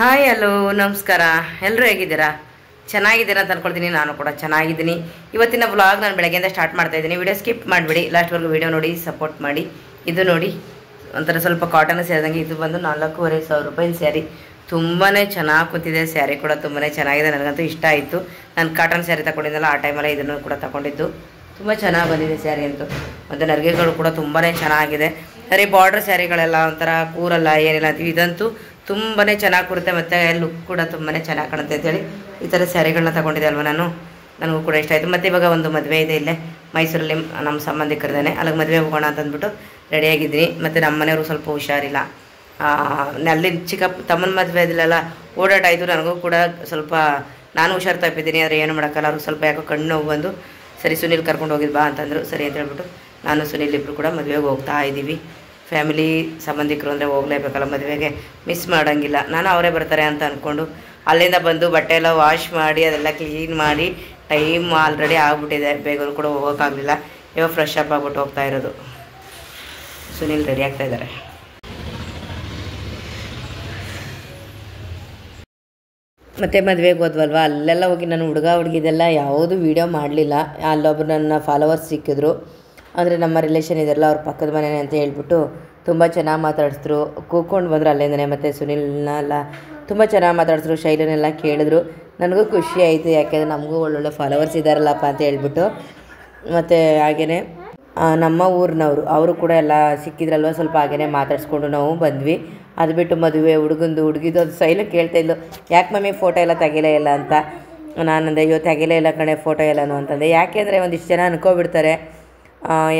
Hi hello ನಮಸ್ಕಾರ. ಎಲ್ಲರೂ ಹೇಗಿದ್ದೀರಾ? ಚೆನ್ನಾಗಿದ್ದೀರಾ ಅಂತ ಅಂದ್ಕೊಳ್ತೀನಿ. ನಾನು ಕೂಡ ಚೆನ್ನಾಗಿದ್ದೀನಿ. ಇವತ್ತಿನ ವ್ಲಾಗ್ ನಾನು ಬೆಳಗ್ಗೆಯಿಂದ ಸ್ಟಾರ್ಟ್ ಮಾಡ್ತಾ ಇದ್ದೀನಿ. ವಿಡಿಯೋ ಸ್ಕಿಪ್ ಮಾಡಿಬಿಡಿ, ಲಾಸ್ಟ್ವರೆಗೂ ವಿಡಿಯೋ ನೋಡಿ ಸಪೋರ್ಟ್ ಮಾಡಿ. ಇದು ನೋಡಿ ಒಂಥರ ಸ್ವಲ್ಪ ಕಾಟನ್ ಸೇರಿದಂಗೆ. ಇದು ಬಂದು 4,500 ರೂಪಾಯಿ ಸ್ಯಾರಿ. ತುಂಬಾ ಚೆನ್ನಾಗಿ ಕೂತಿದೆ. ಸ್ಯಾರಿ ಕೂಡ ತುಂಬಾ ಚೆನ್ನಾಗಿದೆ. ನನಗಂತೂ ಇಷ್ಟ ಆಯಿತು. ನಾನು ಕಾಟನ್ ಸ್ಯಾರಿ ತಗೊಂಡಿದ್ದಲ್ಲ, ಆ ಟೈಮಲ್ಲೇ ಇದನ್ನು ಕೂಡ ತಗೊಂಡಿದ್ದು. ತುಂಬ ಚೆನ್ನಾಗಿ ಬಂದಿದೆ ಸ್ಯಾರಿ ಅಂತೂ. ಮತ್ತು ನರಿಗೆಗಳು ಕೂಡ ತುಂಬಾ ಚೆನ್ನಾಗಿದೆ. ಸರಿ, ಬಾರ್ಡ್ರ್ ಸ್ಯಾರಿಗಳೆಲ್ಲ ಒಂಥರ ಕೂರಲ್ಲ, ಏನಿಲ್ಲ ಅಂತೀವಿ. ಇದಂತೂ ತುಂಬಾ ಚೆನ್ನಾಗಿ ಕೂರುತ್ತೆ ಮತ್ತು ಲುಕ್ ಕೂಡ ತುಂಬಾ ಚೆನ್ನಾಗಿ ಕಾಣುತ್ತೆ ಅಂತೇಳಿ ಈ ಥರ ಸ್ಯಾರಿಗಳನ್ನ ತಗೊಂಡಿದ್ದೆ ಅಲ್ವ ನಾನು. ನನಗೂ ಕೂಡ ಇಷ್ಟ ಆಯಿತು. ಮತ್ತು ಇವಾಗ ಒಂದು ಮದುವೆ ಇದೆ ಇಲ್ಲೇ ಮೈಸೂರಲ್ಲಿ, ನಮ್ಮ ಸಂಬಂಧಿಕರದೇನೆ. ಅಲ್ಲಿಗೆ ಮದುವೆ ಹೋಗೋಣ ಅಂತಂದ್ಬಿಟ್ಟು ರೆಡಿಯಾಗಿದ್ದೀನಿ. ಮತ್ತು ನಮ್ಮ ಮನೆಯವರು ಸ್ವಲ್ಪ ಹುಷಾರಿಲ್ಲ. ಅಲ್ಲಿ ಚಿಕ್ಕ ತಮ್ಮನ ಮದುವೆ ಇದಿಲ್ಲ, ಓಡಾಟ ಆಯಿತು. ನನಗೂ ಕೂಡ ಸ್ವಲ್ಪ ನಾನು ಹುಷಾರು ತಪ್ಪಿದ್ದೀನಿ. ಆದರೆ ಏನು ಮಾಡೋಕ್ಕಲ್ಲ. ಅವ್ರಿಗೆ ಸ್ವಲ್ಪ ಯಾಕೋ ಕಣ್ಣು ನೋವು ಬಂದು, ಸರಿ ಸುನಿಲ್ ಕರ್ಕೊಂಡು ಹೋಗಿದ್ದು ಬಾ ಅಂತಂದರು. ಸರಿ ಅಂತ ಹೇಳ್ಬಿಟ್ಟು ನಾನು ಸುನಿಲ್ ಇಬ್ಬರು ಕೂಡ ಮದುವೆಗೆ ಹೋಗ್ತಾ ಇದ್ದೀವಿ. ಫ್ಯಾಮಿಲಿ ಸಂಬಂಧಿಕರು ಅಂದರೆ ಹೋಗಲೇಬೇಕಲ್ಲ ಮದುವೆಗೆ, ಮಿಸ್ ಮಾಡೋಂಗಿಲ್ಲ. ನಾನು ಅವರೇ ಬರ್ತಾರೆ ಅಂತ ಅಂದ್ಕೊಂಡು ಅಲ್ಲಿಂದ ಬಂದು ಬಟ್ಟೆ ಎಲ್ಲ ವಾಶ್ ಮಾಡಿ ಅದೆಲ್ಲ ಕ್ಲೀನ್ ಮಾಡಿ ಟೈಮ್ ಆಲ್ರೆಡಿ ಆಗಿಬಿಟ್ಟಿದೆ. ಬೇಗನೂ ಕೂಡ ಹೋಗೋಕ್ಕಾಗಲಿಲ್ಲ. ಇವಾಗ ಫ್ರೆಶ್ ಅಪ್ ಆಗ್ಬಿಟ್ಟು ಹೋಗ್ತಾ ಇರೋದು. ಸುನಿಲ್ ರೆಡಿ ಆಗ್ತಾ ಇದ್ದಾರೆ. ಮತ್ತು ಮದುವೆಗೆ ಹೋದ್ವಲ್ವ, ಅಲ್ಲೆಲ್ಲ ಹೋಗಿ ನಾನು ಹುಡುಗಿದೆಲ್ಲ ಯಾವುದೂ ವೀಡಿಯೋ ಮಾಡಲಿಲ್ಲ. ಅಲ್ಲೊಬ್ರು ನನ್ನ ಫಾಲೋವರ್ಸ್ ಸಿಕ್ಕಿದ್ರು. ಅಂದರೆ ನಮ್ಮ ರಿಲೇಷನ್ ಇದೆಲ್ಲ ಅವ್ರ ಪಕ್ಕದ ಮನೆಯೇ ಅಂತ ಹೇಳ್ಬಿಟ್ಟು ತುಂಬ ಚೆನ್ನಾಗಿ ಮಾತಾಡಿಸಿದ್ರು. ಕೂತ್ಕೊಂಡು ಬಂದರು ಅಲ್ಲಿಂದನೇ. ಮತ್ತು ಸುನಿಲ್ನೆಲ್ಲ ತುಂಬ ಚೆನ್ನಾಗಿ ಮಾತಾಡಿಸಿದ್ರು. ಶೈಲನೆಲ್ಲ ಕೇಳಿದ್ರು. ನನಗೂ ಖುಷಿ ಆಯಿತು, ಯಾಕೆಂದರೆ ನಮಗೂ ಒಳ್ಳೊಳ್ಳೆ ಫಾಲೋವರ್ಸ್ ಇದ್ದಾರಲ್ಲಪ್ಪ ಅಂತ ಹೇಳ್ಬಿಟ್ಟು. ಮತ್ತು ಹಾಗೆಯೇ ನಮ್ಮ ಊರಿನವರು ಅವರು ಕೂಡ ಎಲ್ಲ ಸಿಕ್ಕಿದ್ರಲ್ವ, ಸ್ವಲ್ಪ ಹಾಗೆಯೇ ಮಾತಾಡಿಸ್ಕೊಂಡು ನಾವು ಬಂದ್ವಿ. ಅದು ಬಿಟ್ಟು ಮದುವೆ ಹುಡುಗಿದು ಅದು ಶೈಲ ಕೇಳ್ತಾಯಿದ್ಲು, ಯಾಕೆ ಮಮ್ಮಿ ಫೋಟೋ ಎಲ್ಲ ತೆಗಿಲೇ ಇಲ್ಲ ಅಂತ. ನಾನಂದೆ, ಅಯ್ಯೋ ತೆಗಿಲೇ ಇಲ್ಲ ಕಣೆ ಫೋಟೋ ಎಲ್ಲನೂ ಅಂತಂದೆ. ಯಾಕೆಂದರೆ ಒಂದಿಷ್ಟು ಜನ ಅನ್ಕೊಬಿಡ್ತಾರೆ,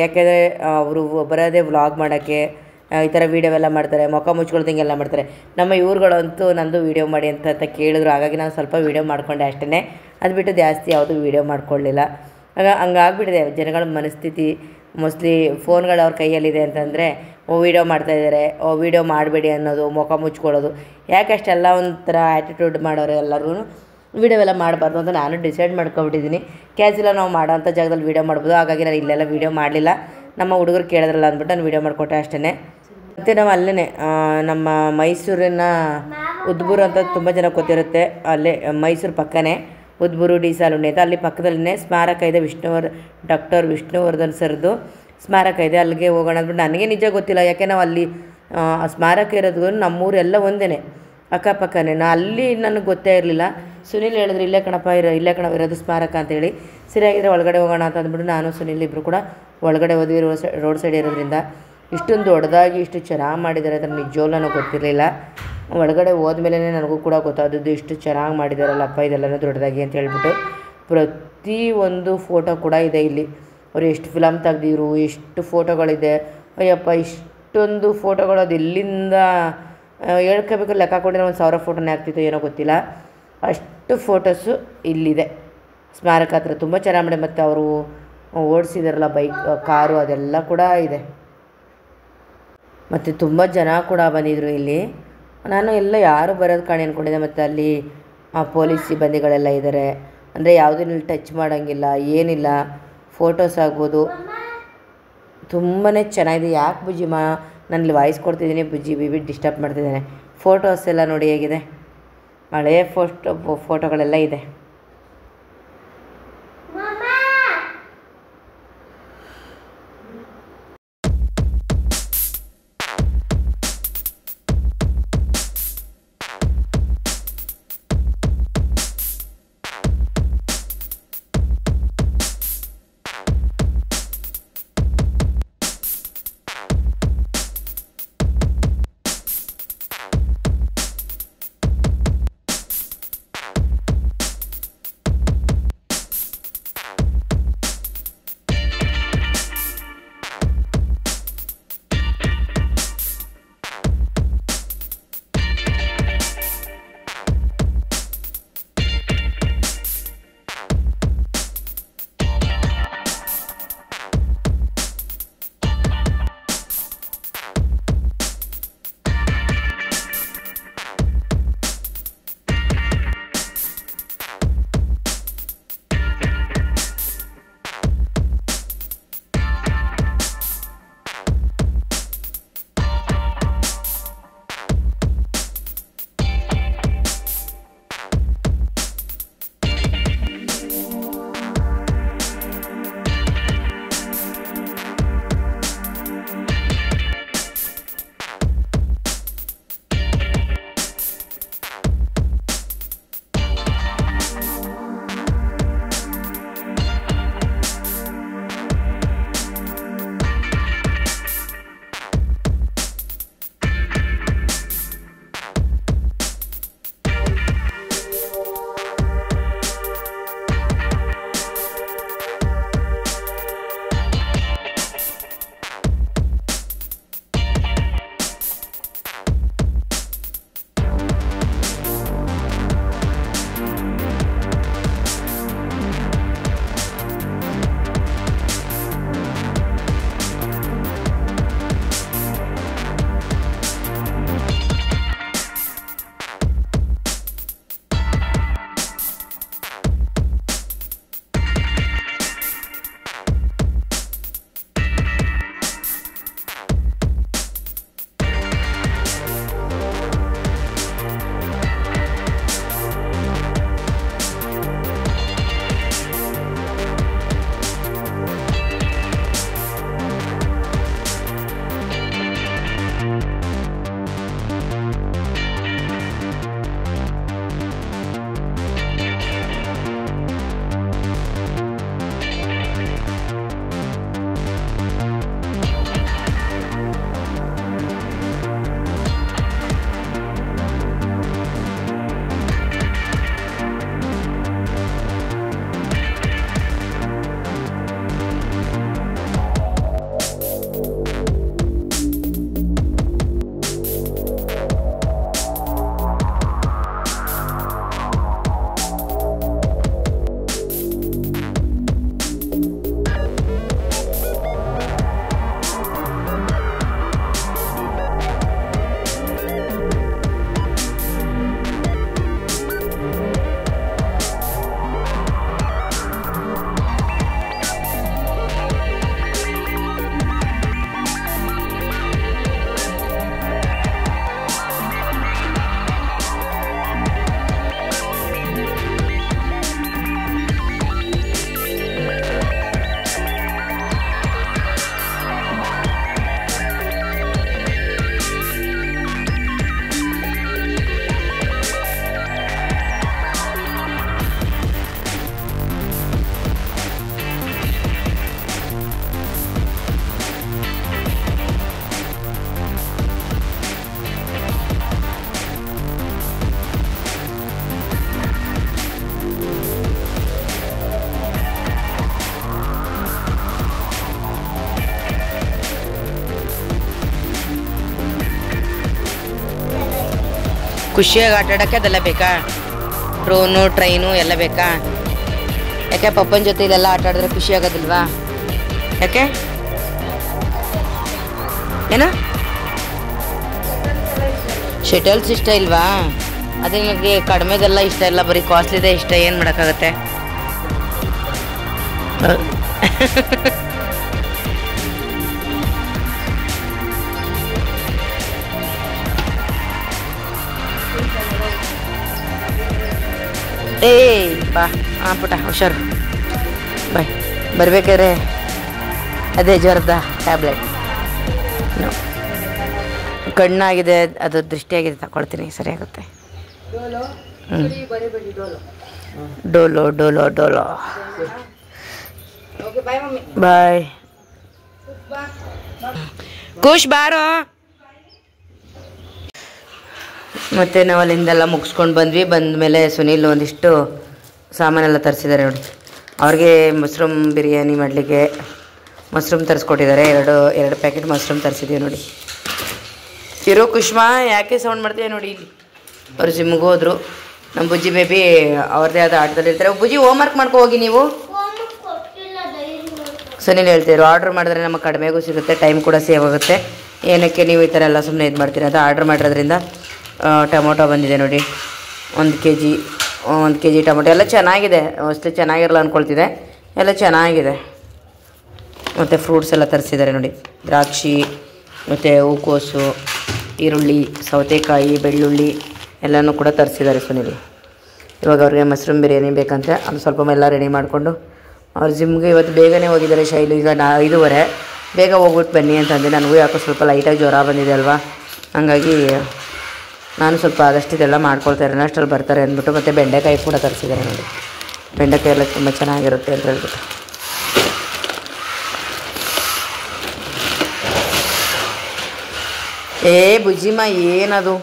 ಯಾಕೆಂದರೆ ಅವರು ಬರೋದೇ ವ್ಲಾಗ್ ಮಾಡೋಕ್ಕೆ, ಈ ಥರ ವೀಡಿಯೋ ಎಲ್ಲ ಮಾಡ್ತಾರೆ, ಮುಖ ಮುಚ್ಕೊಳ್ದಂಗೆಲ್ಲ ಮಾಡ್ತಾರೆ. ನಮ್ಮ ಇವ್ರುಗಳಂತೂ ನಂದು ವೀಡಿಯೋ ಮಾಡಿ ಅಂತ ಕೇಳಿದ್ರು. ಹಾಗಾಗಿ ನಾನು ಸ್ವಲ್ಪ ವೀಡಿಯೋ ಮಾಡಿಕೊಂಡೆ ಅಷ್ಟೇ. ಅದು ಬಿಟ್ಟು ಜಾಸ್ತಿ ಯಾವುದೂ ವೀಡಿಯೋ ಮಾಡ್ಕೊಳ್ಳಿಲ್ಲ. ಹಂಗಾಗ್ಬಿಟ್ಟಿದೆ ಜನಗಳ ಮನಸ್ಥಿತಿ. ಮೋಸ್ಟ್ಲಿ ಫೋನ್ಗಳು ಅವ್ರ ಕೈಯಲ್ಲಿದೆ ಅಂತಂದರೆ ವೀಡಿಯೋ ಮಾಡ್ತಾಯಿದ್ದಾರೆ, ವೀಡಿಯೋ ಮಾಡಬೇಡಿ ಅನ್ನೋದು, ಮುಖ ಮುಚ್ಕೊಳ್ಳೋದು. ಯಾಕೆ ಅಷ್ಟೆಲ್ಲ ಒಂಥರ ಆ್ಯಟಿಟ್ಯೂಡ್ ಮಾಡೋರು ಎಲ್ಲರೂ ವೀಡಿಯೋ ಎಲ್ಲ ಮಾಡಬಾರ್ದು ಅಂತ ನಾನು ಡಿಸೈಡ್ ಮಾಡ್ಕೊಬಿಟ್ಟಿದ್ದೀನಿ. ಕ್ಯಾಸಿಲ್ಲ ನಾವು ಮಾಡೋಂಥ ಜಾಗದಲ್ಲಿ ವೀಡಿಯೋ ಮಾಡ್ಬೋದು. ಹಾಗಾಗಿ ನಾನು ಇಲ್ಲೆಲ್ಲ ವೀಡಿಯೋ ಮಾಡಲಿಲ್ಲ. ನಮ್ಮ ಹುಡುಗರು ಕೇಳಿದ್ರಲ್ಲ ಅಂದ್ಬಿಟ್ಟು ನಾನು ವೀಡಿಯೋ ಮಾಡಿಕೊಟ್ಟೆ ಅಷ್ಟೇ. ಮತ್ತು ನಾವು ಅಲ್ಲೇ ನಮ್ಮ ಮೈಸೂರಿನ ಉದ್ಬೂರು ಅಂತ ತುಂಬ ಜನ ಗೊತ್ತಿರುತ್ತೆ. ಅಲ್ಲೇ ಮೈಸೂರು ಪಕ್ಕನೇ ಉದ್ಬೂರು ಡಿ ಸಾಲುಂಡಿ ಅಂತ, ಅಲ್ಲಿ ಪಕ್ಕದಲ್ಲೇ ಸ್ಮಾರಕ ಇದೆ. ಡಾಕ್ಟರ್ ವಿಷ್ಣುವರ್ಧನ್ ಸರ್ದು ಸ್ಮಾರಕ ಇದೆ. ಅಲ್ಲಿಗೆ ಹೋಗೋಣ ಅಂದ್ಬಿಟ್ಟು ನನಗೆ ನಿಜ ಗೊತ್ತಿಲ್ಲ. ಯಾಕೆ ನಾವು ಅಲ್ಲಿ ಸ್ಮಾರಕ ಇರೋದು ನಮ್ಮೂರೆಲ್ಲ ಒಂದೇ ಅಕ್ಕಪಕ್ಕನೇ. ಅಲ್ಲಿ ನನಗೆ ಗೊತ್ತೇ ಇರಲಿಲ್ಲ. ಸುನಿಲ್ ಹೇಳಿದ್ರು, ಇಲ್ಲೇ ಕಣಪ್ಪ ಇರೋದು ಸ್ಮಾರಕ ಅಂತೇಳಿ. ಸರಿಯಾಗಿದ್ದರೆ ಒಳಗಡೆ ಹೋಗೋಣ ಅಂತ ಅಂದ್ಬಿಟ್ಟು ನಾನು ಸುನಿಲ್ ಇಬ್ಬರು ಕೂಡ ಒಳಗಡೆ ಹೋದ್ವಿ. ರೋಡ್ ಸೈಡ್ ಇರೋದ್ರಿಂದ ಇಷ್ಟೊಂದು ದೊಡ್ಡದಾಗಿ ಇಷ್ಟು ಚೆನ್ನಾಗಿ ಮಾಡಿದ್ದಾರೆ ಅಂತ ನಿಜವಾಗ್ಲೂ ನನಗೆ ಗೊತ್ತಿರಲಿಲ್ಲ. ಒಳಗಡೆ ಹೋದ್ಮೇಲೆ ನನಗೂ ಕೂಡ ಗೊತ್ತಾದದ್ದು, ಇಷ್ಟು ಚೆನ್ನಾಗಿ ಮಾಡಿದಾರಲ್ಲಪ್ಪ ಇದೆಲ್ಲನೂ ದೊಡ್ಡದಾಗಿ ಅಂತ ಹೇಳ್ಬಿಟ್ಟು. ಪ್ರತಿಯೊಂದು ಫೋಟೋ ಕೂಡ ಇದೆ ಇಲ್ಲಿ. ಅವರು ಎಷ್ಟು ಫಿಲಮ್ ತೆಗ್ದಿದ್ರು, ಎಷ್ಟು ಫೋಟೋಗಳಿದೆ. ಅಯ್ಯಪ್ಪ, ಇಷ್ಟೊಂದು ಫೋಟೋಗಳು ಅದು ಎಲ್ಲಿಂದ ಹೇಳ್ಕೋಬೇಕು, ಲೆಕ್ಕ ಹಾಕೊಂಡಿರೋ 1,000 ಫೋಟೋನೇ ಆಗ್ತಿತ್ತು ಏನೋ ಗೊತ್ತಿಲ್ಲ. ಅಷ್ಟು ಫೋಟೋಸು ಇಲ್ಲಿದೆ ಸ್ಮಾರಕ ಹತ್ರ. ತುಂಬ ಚೆನ್ನಾಗಿ ಮಾಡಿ. ಮತ್ತು ಅವರು ಓಡಿಸಿದಾರಲ್ಲ ಬೈಕ್, ಕಾರು, ಅದೆಲ್ಲ ಕೂಡ ಇದೆ. ಮತ್ತು ತುಂಬ ಜನ ಕೂಡ ಬಂದಿದ್ದರು ಇಲ್ಲಿ. ನಾನು ಎಲ್ಲ ಯಾರು ಬರೋದು ಕಾಣಿ ಅಂದ್ಕೊಂಡಿದ್ದೆ. ಮತ್ತು ಅಲ್ಲಿ ಪೊಲೀಸ್ ಸಿಬ್ಬಂದಿಗಳೆಲ್ಲ ಇದ್ದಾರೆ. ಅಂದರೆ ಯಾವುದೂ ಟಚ್ ಮಾಡೋಂಗಿಲ್ಲ, ಏನಿಲ್ಲ. ಫೋಟೋಸ್ ಆಗ್ಬೋದು. ತುಂಬಾ ಚೆನ್ನಾಗಿದೆ. ಯಾಕೆ ಬುಜ್ಜಿಮ್ಮ ನಾನು ವಾಯ್ಸ್ ಕೊಡ್ತಿದ್ದೀನಿ, ಬುಜ್ಜಿ ಬಿಬಿ ಡಿಸ್ಟರ್ಬ್ ಮಾಡ್ತಿದ್ದೇನೆ. ಫೋಟೋಸ್ ಎಲ್ಲ ನೋಡಿ ಹೇಗಿದೆ, ಹಳೆಯ ಫೋಟೋಗಳೆಲ್ಲ ಇದೆ. ಖುಷಿಯಾಗಿ ಆಟ ಆಡೋಕ್ಕೆ ಅದೆಲ್ಲ ಬೇಕಾ? ಡ್ರೋನು ಟ್ರೈನು ಎಲ್ಲ ಬೇಕಾ? ಯಾಕೆ ಪಪ್ಪನ ಜೊತೆ ಇದೆಲ್ಲ ಆಟ ಆಡಿದ್ರೆ ಖುಷಿ ಆಗೋದಿಲ್ವಾ? ಯಾಕೆ ಏನು ಶಟಲ್ಸ್ ಇಷ್ಟ ಇಲ್ವಾ? ಅದೇ ನನಗೆ ಕಡಿಮೆದೆಲ್ಲ ಇಷ್ಟ ಇಲ್ಲ, ಬರೀ ಕಾಸ್ಟ್ಲಿದೆ ಇಷ್ಟ. ಏನು ಮಾಡೋಕ್ಕಾಗತ್ತೆ? ಏಯ್ ಬಾ. ಹಾಂ ಪುಟ ಹುಷಾರು. ಬಾಯ್. ಬರ್ಬೇಕಾದ್ರೆ ಅದೇ ಜ್ವರದ ಟ್ಯಾಬ್ಲೆಟ್ ಕಣ್ಣಾಗಿದೆ, ಅದು ದೃಷ್ಟಿಯಾಗಿದೆ, ತಗೊಳ್ತೀನಿ, ಸರಿ ಆಗುತ್ತೆ. ಡೋಲೋ ಡೋಲೋ ಡೋಲೋ. ಬಾಯ್. ಖುಷ್ ಬಾರೋ. ಮತ್ತು ನಾವು ಅಲ್ಲಿಂದೆಲ್ಲ ಮುಗಿಸ್ಕೊಂಡು ಬಂದ್ವಿ. ಬಂದಮೇಲೆ ಸುನೀಲ್ ಒಂದಿಷ್ಟು ಸಾಮಾನೆಲ್ಲ ತರಿಸಿದ್ದಾರೆ ನೋಡಿ. ಅವ್ರಿಗೆ ಮಶ್ರೂಮ್ ಬಿರಿಯಾನಿ ಮಾಡಲಿಕ್ಕೆ ಮಶ್ರೂಮ್ ತರಿಸ್ಕೊಟ್ಟಿದ್ದಾರೆ. ಎರಡು ಪ್ಯಾಕೆಟ್ ಮಶ್ರೂಮ್ ತರಿಸಿದ್ದೀವಿ ನೋಡಿ. ಇರೋ ಕುಷ್ಮಾ ಯಾಕೆ ಸೌಂಡ್ ಮಾಡ್ತೀವಿ ನೋಡಿ. ಇಲ್ಲಿ ಅವ್ರು ಜಿಮ್ಗೆ ಹೋದ್ರು. ನಮ್ಮ ಬುಜ್ಜಿ ಬೇಬಿ ಅವ್ರದ್ದೇ ಆದ ಆಟದಲ್ಲಿ ಇರ್ತಾರೆ. ಬುಜ್ಜಿ ಹೋಮ್ವರ್ಕ್ ಮಾಡ್ಕೊ ಹೋಗಿ. ನೀವು ಸುನೀಲ್ ಹೇಳ್ತಿದ್ರು ಆರ್ಡ್ರ್ ಮಾಡಿದ್ರೆ ನಮಗೆ ಕಡಿಮೆಗೂ ಸಿಗುತ್ತೆ, ಟೈಮ್ ಕೂಡ ಸೇವ್ ಆಗುತ್ತೆ. ಏನಕ್ಕೆ ನೀವು ಈ ಥರ ಎಲ್ಲ ಸುಮ್ಮನೆ ಇದು ಮಾಡ್ತೀರ? ಅದು ಆರ್ಡ್ರ್ ಮಾಡಿರೋದ್ರಿಂದ ಟೊಮೊಟೊ ಬಂದಿದೆ ನೋಡಿ, 1 ಕೆ ಜಿ ಟೊಮೊಟೊ. ಎಲ್ಲ ಚೆನ್ನಾಗಿದೆ, ಅಷ್ಟು ಚೆನ್ನಾಗಿರಲ್ಲ ಅಂದ್ಕೊಳ್ತಿದೆ, ಎಲ್ಲ ಚೆನ್ನಾಗಿದೆ. ಮತ್ತು ಫ್ರೂಟ್ಸ್ ಎಲ್ಲ ತರಿಸಿದ್ದಾರೆ ನೋಡಿ. ದ್ರಾಕ್ಷಿ ಮತ್ತು ಹೂಕೋಸು, ಈರುಳ್ಳಿ, ಸೌತೆಕಾಯಿ, ಬೆಳ್ಳುಳ್ಳಿ ಎಲ್ಲನೂ ಕೂಡ ತರಿಸಿದ್ದಾರೆ ಸುನೀಲ್. ಇವಾಗ ಅವ್ರಿಗೆ ಮಶ್ರೂಮ್ ಬಿರಿಯಾನಿ ಬೇಕಂತೆ. ಅದು ಸ್ವಲ್ಪ ಎಲ್ಲ ರೆಡಿ ಮಾಡಿಕೊಂಡು ಅವ್ರ ಜಿಮ್ಗೆ ಇವತ್ತು ಬೇಗನೆ ಹೋಗಿದ್ದಾರೆ. ಶೈಲು ಈಗ 5:30 ಬೇಗ ಹೋಗ್ಬಿಟ್ಟು ಬನ್ನಿ ಅಂತಂದೆ. ನನಗೂ ಯಾಕೋ ಸ್ವಲ್ಪ ಲೈಟಾಗಿ ಜ್ವರ ಬಂದಿದೆ ಅಲ್ವಾ, ಹಂಗಾಗಿ ನಾನು ಸ್ವಲ್ಪ ಆದಷ್ಟು ಇದೆಲ್ಲ ಮಾಡ್ಕೊಳ್ತಾ ಇರೋಣ, ಅಷ್ಟರಲ್ಲಿ ಬರ್ತಾರೆ ಅಂದ್ಬಿಟ್ಟು. ಮತ್ತು ಬೆಂಡೆಕಾಯಿ ಕೂಡ ತರಿಸಿದ್ದಾರೆ ನೋಡಿ. ಬೆಂಡೆಕಾಯಿ ಎಲ್ಲ ತುಂಬ ಚೆನ್ನಾಗಿರುತ್ತೆ ಅಂತ ಹೇಳ್ಬಿಟ್ಟು. ಏ ಬುಜ್ಜಿಮ್ಮ ಏನದು